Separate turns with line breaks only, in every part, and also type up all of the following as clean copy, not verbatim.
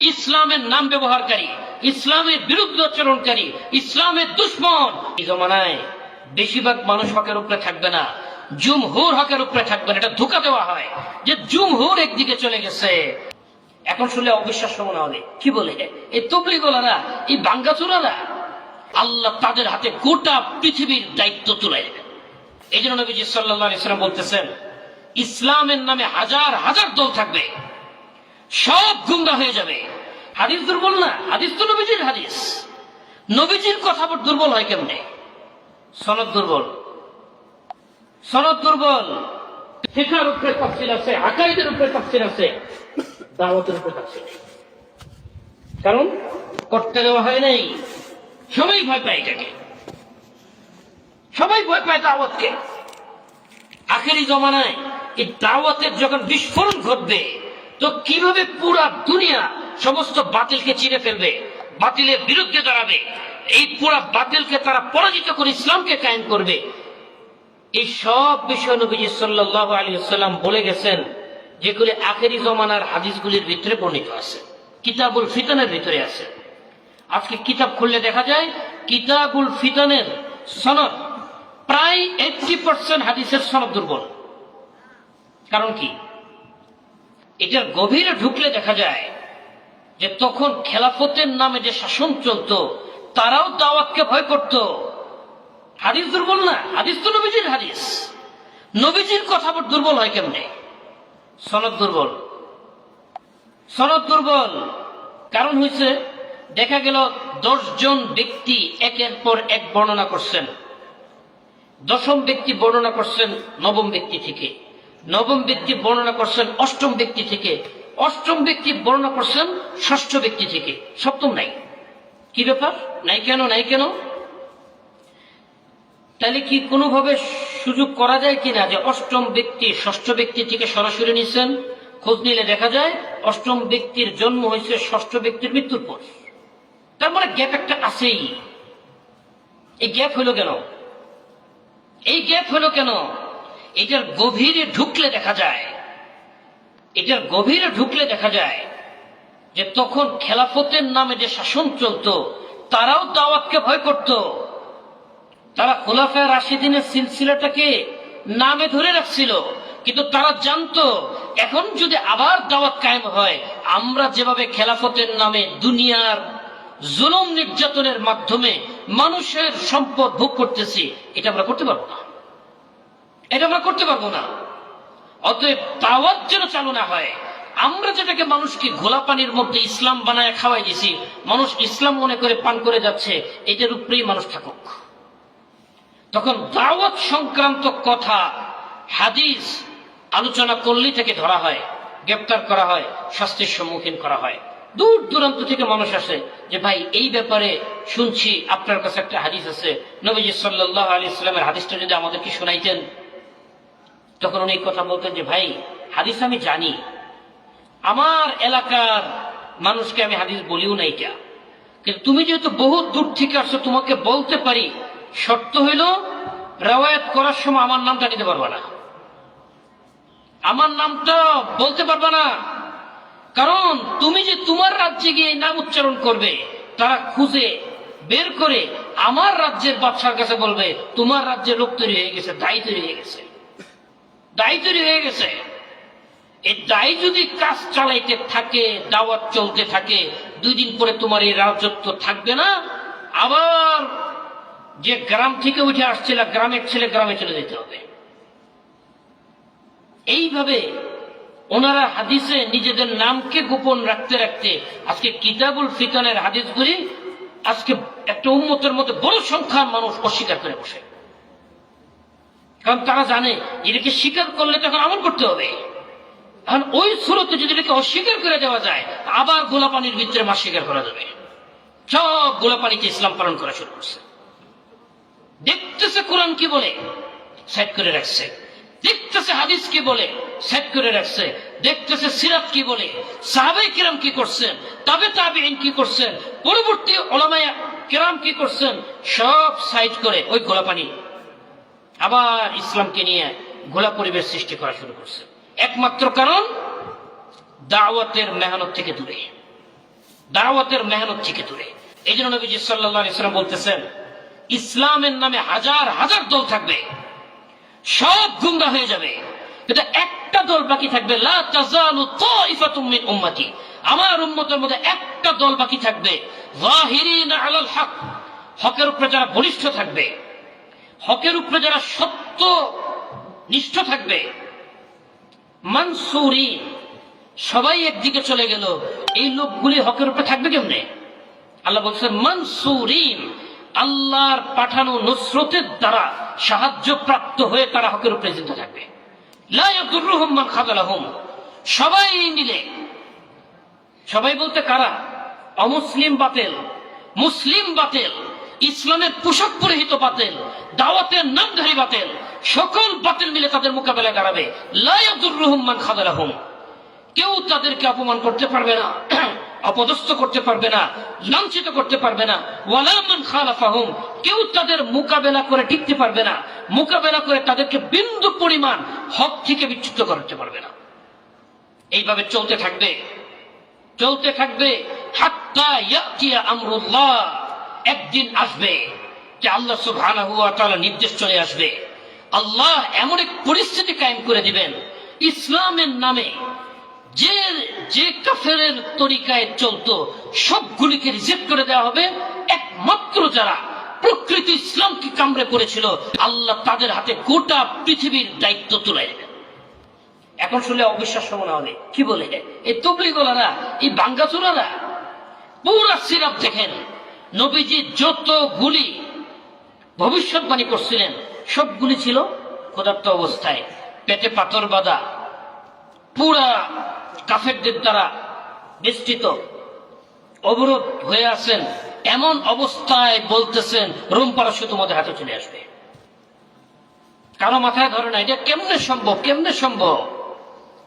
ইসলামের নাম ব্যবহারকারী, ইসলামের বিরুদ্ধে আচরণকারী, ইসলামের দুশ্মন। এই জমানায় বেশিরভাগ মানুষ হকের উপরে থাকবে না, জুমহুর হকের উপরে থাকবে না। এটা ধোঁকা দেওয়া হয় যে জুমহুর একদিকে চলে গেছে। এখন শুনলে অবিশ্বাস মনে হবে, কি বলে এই তবলিগওয়ালারা, এই ভাঙ্গাচোরারা, আল্লাহ তাদের হাতে গোটা পৃথিবীর দায়িত্ব তুলে দেবেন। এই জন্য নবীজি সাল্লাল্লাহু আলাইহি ওয়াসাল্লাম বলতেছেন, ইসলামের নামে হাজার হাজার দল থাকবে, সব গুমরা হয়ে যাবে। হাদিস দুর্বল না, হাদিস তো নবীজির হাদিস। নবীজির কথা আবার দুর্বল হয় কেমনে? সনদ দুর্বল, সনদ দুর্বল। ফিকহের উপরে তাফসীর আছে, আকাইদের উপরে তাফসীর আছে, দাওয়াতের উপরে তাফসীর নেই। কারণ করতে দেওয়া হয় নাই। সবাই ভয় পায় এটাকে, সবাই ভয় পায় দাওয়াতকে। আখেরি জমানায় এই দাওয়াতের যখন বিস্ফোরণ ঘটবে, তো কিভাবে পুরা দুনিয়া সমস্ত বাতিলকে চিরে ফেলবে, বাতিলের বিরুদ্ধে দাঁড়াবে, এই পুরা বাতিলকে তারা পরাজিত করে ইসলামকে কায়েম করবে, এই সব বিষয় নবীজি সাল্লাল্লাহু আলাইহি ওয়াসাল্লাম বলে গেছেন, যেগুলি আখেরি জমানার হাদিসগুলির ভিতরে বর্ণিত আছে, কিতাবুল ফিতানের ভিতরে আছে। আজকে কিতাব খুললে দেখা যায় কিতাবুল ফিতানের সনদ প্রায় 80% হাদিসের সনদ দুর্বল। কারণ কি? এটার গভীরে ঢুকলে দেখা যায় যে তখন খেলাফতের নামে যে শাসন চলতো, তারাও দাওয়াতকে ভয় করত। হাদিস দুর্বল না, হাদিস তো নবীজির হাদিস। নবীজির কথা আবার দুর্বল হয় কেমনে? সনদ দুর্বল, সনদ দুর্বল। কারণ হয়েছে, দেখা গেল 10 জন ব্যক্তি একের পর এক বর্ণনা করছেন, 10ম ব্যক্তি বর্ণনা করছেন 9ম ব্যক্তি থেকে, 9ম ব্যক্তি বর্ণনা করছেন 8ম ব্যক্তি থেকে, 8ম ব্যক্তি বর্ণনা করছেন 6ষ্ঠ ব্যক্তি থেকে, 7ম নাই। কি ব্যাপার? নাই কেন? নাই কেন? তাহলে কি কোনোভাবে সুযোগ করা যায় কিনা যে 8ম ব্যক্তি 6ষ্ঠ ব্যক্তি থেকে সরাসরি নিচ্ছেন? খোঁজ নিলে দেখা যায় 8ম ব্যক্তির জন্ম হয়েছে 6ষ্ঠ ব্যক্তির মৃত্যুর পর। তার মানে গ্যাপ একটা আছেই। এই গ্যাপ হলো কেন? এই গ্যাপ হলো কেন? এটার গভীরে ঢুকলে দেখা যায়, এটার গভীরে ঢুকলে দেখা যায় যে তখন খেলাফতের নামে যে শাসন চলতো, তারাও দাওয়াতকে ভয় করত। তারা খোলাফায়ে রাশিদিনের সিলসিলাটাকে নামে ধরে রাখছিল, কিন্তু তারা জানতো এখন যদি আবার দাওয়াত কায়েম হয়, আমরা যেভাবে খেলাফতের নামে দুনিয়ার জুলুম নির্যাতনের মাধ্যমে মানুষের সম্পদ ভোগ করতেছি, এটা আমরা করতে পারবো না, এটা আমরা করতে পারবো না। অতএব দাওয়াত যেন চালু না হয়। আমরা যেটাকে মানুষকে ঘোলা পানির মধ্যে ইসলাম বানায় খাওয়াই দিছি, মানুষ ইসলাম মনে করে পান করে যাচ্ছে, এটার উপরেই মানুষ থাকুক। তখন দাওয়াত সংক্রান্ত কথা হাদিস আলোচনা করলেই থেকে ধরা হয়, গ্রেপ্তার করা হয়, শাস্তির সম্মুখীন করা হয়। দূর দূরান্ত থেকে মানুষ আসে যে ভাই এই ব্যাপারে শুনছি, আপনার কাছে একটা হাদিস আছে, নবীজি সাল্লাল্লাহু আলাইহি ওয়াসাল্লামের হাদিসটা যদি আমাদেরকে শোনাইতেন। তখন উনি কথা বলতেন যে ভাই হাদিস আমি জানি, আমার এলাকার মানুষকে আমি হাদিস বলিও না এটা, কিন্তু তুমি যেহেতু বহু দূর থেকে আসছো, তোমাকে বলতে পারি, শর্ত হইল রিওয়ায়াত করার সময় আমার নামটা নিতে পারবা না, আমার নামটা বলতে পারবা না। কারণ তুমি যে তোমার রাজ্যে গিয়ে নাম উচ্চারণ করবে, তারা খুঁজে বের করে আমার রাজ্যের বাদশার কাছে বলবে তোমার রাজ্যে লোক তৈরি হয়ে গেছে, দায়ী তৈরি হয়ে গেছে, দায়ী তৈরি হয়ে গেছে। এই দায়ী যদি কাজ চালাইতে থাকে, দাওয়াত চলতে থাকে, 2 দিন পরে তোমার এই রাজত্ব থাকবে না। আবার যে গ্রাম থেকে উঠে আসছিল, গ্রামের ছেলে গ্রামে চলে যেতে হবে। এইভাবে ওনারা হাদিসে নিজেদের নামকে গোপন রাখতে রাখতে আজকে কিতাবুল ফিতানের হাদিসগুলি আজকে একটা উম্মতের মধ্যে বড় সংখ্যার মানুষ অস্বীকার করে বসে। কারণ তারা জানে এটাকে স্বীকার করলে তখন আমল করতে হবে। এখন ওই সুরতে যদি এটাকে অস্বীকার করে দেওয়া যায়, আবার গোলাপানির ভিতরে মাছ স্বীকার করা যাবে। সব গোলাপানিতে ইসলাম পালন করা শুরু করছে। দেখতেছে কোরআন কি বলে, সেট করে রাখছে। দেখতেছে হাদিস কি বলে, সেট করে রাখছে। দেখতেছে সিরাত কি বলে, সাহাবায়ে কিরাম কি করছেন, তাবে তাবেঈন কি করছেন, পরবর্তী উলামায়ে কিরাম কি করছেন, সব সাইড করে ওই গোলাপানি আবার ইসলামকে নিয়ে ঘোলা পরিবেশ সৃষ্টি করা শুরু করছে। একমাত্র কারণ দাওয়াতের মেহনত থেকে দূরে। দাওয়াতের মেহনত থেকে দূরে। এই জন্য নবীজি সাল্লাল্লাহু আলাইহি ওয়াসাল্লাম বলতেছেন, ইসলামের নামে হাজার হাজার দল থাকবে, সব গুমরাহ হয়ে যাবে, এটা একটা দল বাকি থাকবে, লা তাজালু তাইফাতুম মিন উম্মতি, আমার উম্মতের মধ্যে একটা দল বাকি থাকবে, যাহিরিনা আলাল হক, হকের উপরে যারা বলিষ্ঠ থাকবে, হকের উপরে যারা সত্য নিষ্ঠ থাকবে, মানসুরিন, সবাই একদিকে চলে গেল, এই লোকগুলি হকের উপরে থাকবে কেমনে? আল্লাহ বলছেন মানসুরিন, আল্লাহর পাঠানো নুসরতের দ্বারা সাহায্য প্রাপ্ত হয়ে তারা হকের উপরে জিন্দা থাকবে। লা ইয়াদুররুহুম মান খাযালাহুম, সবাই মিলে, সবাই বলতে কারা? অমুসলিম বাতিল, মুসলিম বাতিল, ইসলামের পোশাক পরিহিত বাতিল, দাওয়াতের নামধারী বাতিল, সকল বাতিল মিলে তাদের মোকাবেলায় দাঁড়াবে। লা ইয়াদুররুহুম মান খাযালাহুম, কেউ তাদেরকে অপমান করতে পারবে না, অপদস্থ করতে পারবে না, লাঞ্ছিত করতে পারবে না। ওয়ালা মান খালাফাহুম, কেউ তাদের মোকাবেলা করে টিকতে পারবে না, মোকাবেলা করে তাদেরকে বিন্দু পরিমাণ হক থেকে বিচ্যুত করতে পারবে না। এইভাবে চলতে থাকবে, চলতে থাকবে, হাত্তা ইয়াতিয়া আমরুল্লাহ, একদিন আসবে যে আল্লাহ সুবহানাহু ওয়া তাআলা নির্দেশ চলে আসবে, আল্লাহ এমন এক পরিস্থিতি কায়েম করে দিবেন, ইসলামের নামে যে যে কাফেরের তরিকায় চলতো সবগুলিকে রিজেক্ট করে দেওয়া হবে, একমাত্র যারা প্রকৃত ইসলামকে কামড়ে পড়েছিল আল্লাহ তাদের হাতে গোটা পৃথিবীর দায়িত্ব তুলে দেবেন। এখন শুনলে অবিশ্বাস্য মনে হবে, কি বলে এই তবলিগলারা, এই বাঙ্গাচোরারা, পুরা সিরাপ দেখেন, নবীজি যতগুলি ভবিষ্যৎবাণী করছিলেন সবগুলি ছিল ক্ষুধার্ত অবস্থায়, পেটে পাথর বাঁধা, পুরা কাফেরদের দ্বারা বেষ্টিত, অবরোধ হয়ে আছেন, এমন অবস্থায় বলতেছেন রোম পারস্য তোমাদের হাতে চলে আসবে। কারো মাথায় ধরে না এটা কেমনে সম্ভব, কেমনে সম্ভব,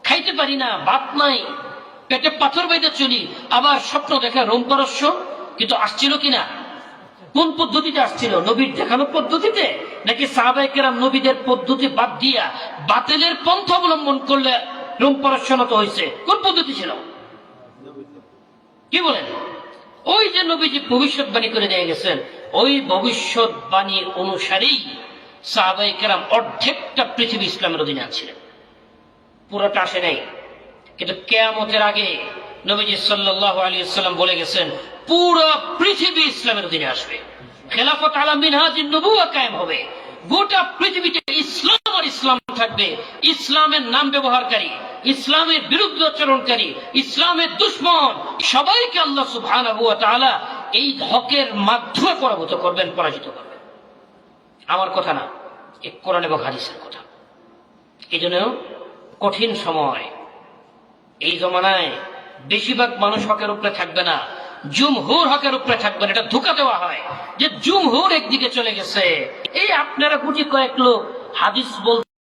খাইতে পারি না, ভাত নাই, পেটে পাথর বাইতে চলি, আবার স্বপ্ন দেখে রোম পারস্য। কিন্তু আসছিল কিনা? কোন পদ্ধতিতে আসছিল? নবীর দেখানো পদ্ধতিতে, নাকি সাহাবায়ে কেরাম নবীদের পদ্ধতি বাদ দিয়া বাতিলের পন্থা অবলম্বন করলে রোম পারস্য নত হয়েছে? কোন পদ্ধতি ছিল? কি বলেন? ওই যে নবীজি ভবিষ্যৎবাণী করে দিয়ে গেছেন, ওই ভবিষ্যৎবাণী অনুসারেই সাহাবায়ে কেরাম অর্ধেকটা পৃথিবী ইসলামের অধীনে আছিলেন, পুরোটা আসে নাই। কিন্তু কিয়ামতের আগে নবীজি সাল্লাল্লাহু আলাইহি ওয়াসাল্লাম বলে গেছেন পুরো পৃথিবী ইসলামের অধীনে আসবে, খেলাফত আলা মিনহাজিন নবুওয়া কায়েম হবে, গোটা পৃথিবীতে ইসলাম আর ইসলাম থাকবে। ইসলামের নাম ব্যবহারকারী, ইসলামের বিরুদ্ধে আচরণকারী, ইসলামের দুশমন সবাইকে আল্লাহ সুবহানাহু ওয়া তাআলা এই হকের মাধ্যমে পরাভূত করবেন, পরাজিত করবেন। আমার কথা না, এই কোরআন এবং হাদিসের কথা। এই জন্য কঠিন সময়, এই জমানায় বেশিরভাগ মানুষ হকের উপরে থাকবে না, জুমহুর হকের উপরে থাকবে না। এটা ধোঁকা দেওয়া হয় যে জুমহুর একদিকে চলে গেছে, এই আপনারা গুটি কয়েক লোক হাদিস বলতে